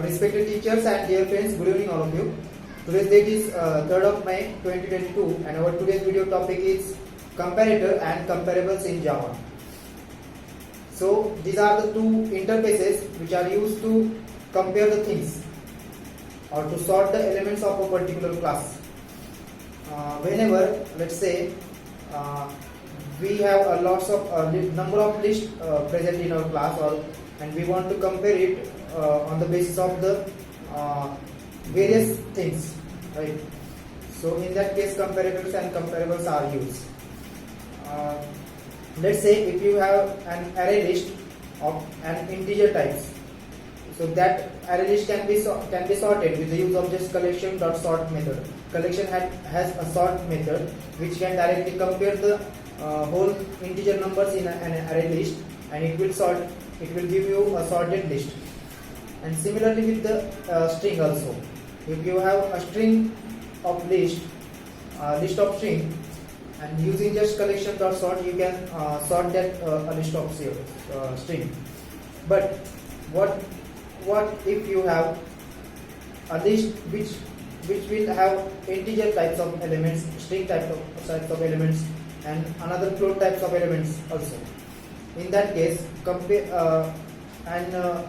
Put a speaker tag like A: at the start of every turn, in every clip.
A: Respected teachers and dear friends, good evening all of you. Today's date is 3rd of May 2022 and our today's video topic is comparator and comparables in Java. So these are the two interfaces which are used to compare the things or to sort the elements of a particular class. Whenever, let's say, we have a lots of number of lists present in our class, and we want to compare it on the basis of the various things, right? So in that case, comparators and comparables are used. Let's say if you have an array list of an integer types, so that array list can be sorted with the use of just collection.sort method. Collection has a sort method which can directly compare the whole integer numbers in an array list, and it will give you a sorted list. And similarly with the string also, if you have a string of list of string, and using just collection.sort you can sort that a list of string. But what if you have a list which will have integer types of elements, string types of elements, and another float types of elements also? In that case,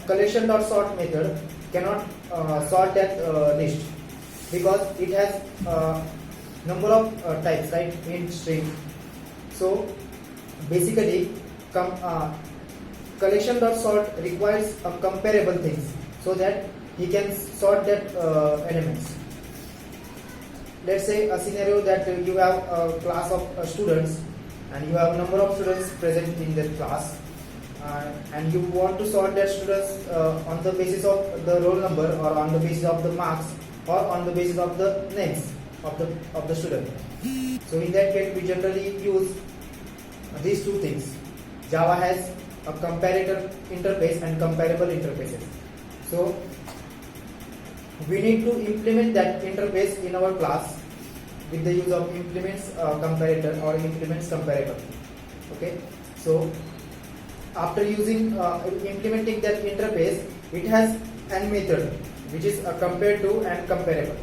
A: collection.sort method cannot sort that list because it has number of types, right, in string. So basically collection.sort requires a comparable things so that he can sort that elements. Let's say a scenario that you have a class of students and you have a number of students present in that class, and you want to sort that students on the basis of the roll number, or on the basis of the marks, or on the basis of the names of the student. So in that case we generally use these two things. Java has a comparator interface and comparable interfaces. So we need to implement that interface in our class with the use of implements comparator or implements comparable. Okay, so after implementing that interface, it has an method which is compared to and comparable.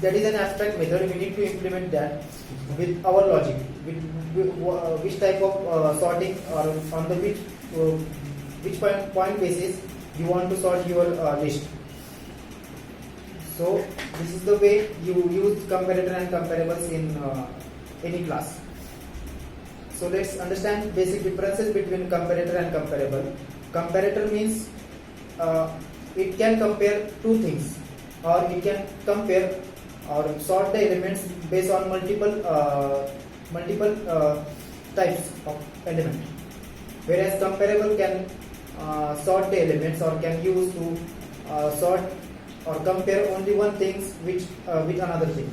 A: That is an abstract method. We need to implement that with our logic, with which type of sorting, or on the which point basis you want to sort your list. So this is the way you use comparator and comparables in any class. So let's understand basic differences between comparator and comparable. Comparator means it can compare two things, or it can compare or sort the elements based on multiple types of element, whereas comparable can sort the elements, or can use to sort or compare only one thing with another thing.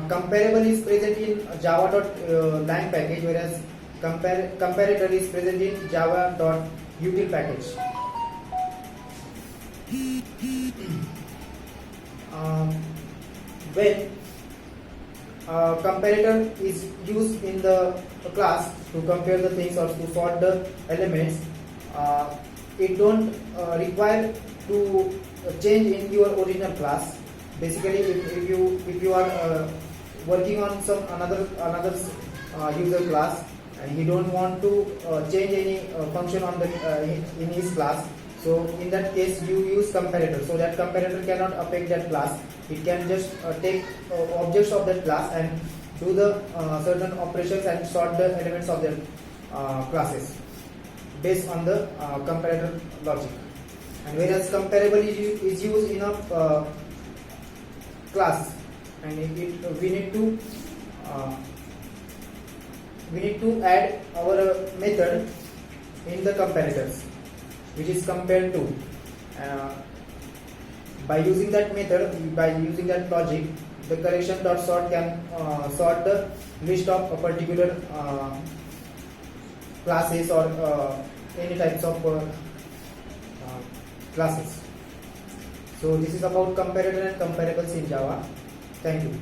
A: Comparable is present in java.lang package, whereas comparator is present in java.util package. When comparator is used in the class to compare the things or to sort the elements, it don't require to change in your original class. Basically, if you are working on some another user class, and you don't want to change any function on the in his class, so in that case you use comparator, so that comparator cannot affect that class. It can just take objects of that class and do the certain operations and sort the elements of their classes based on the comparator logic. And whereas comparable is used in a class, and we need to add our method in the comparators, which is compared to. By using that method, by using that logic, the collection.sort can sort the list of a particular classes or any types of classes. So this is about comparator and comparables in Java. Thank you.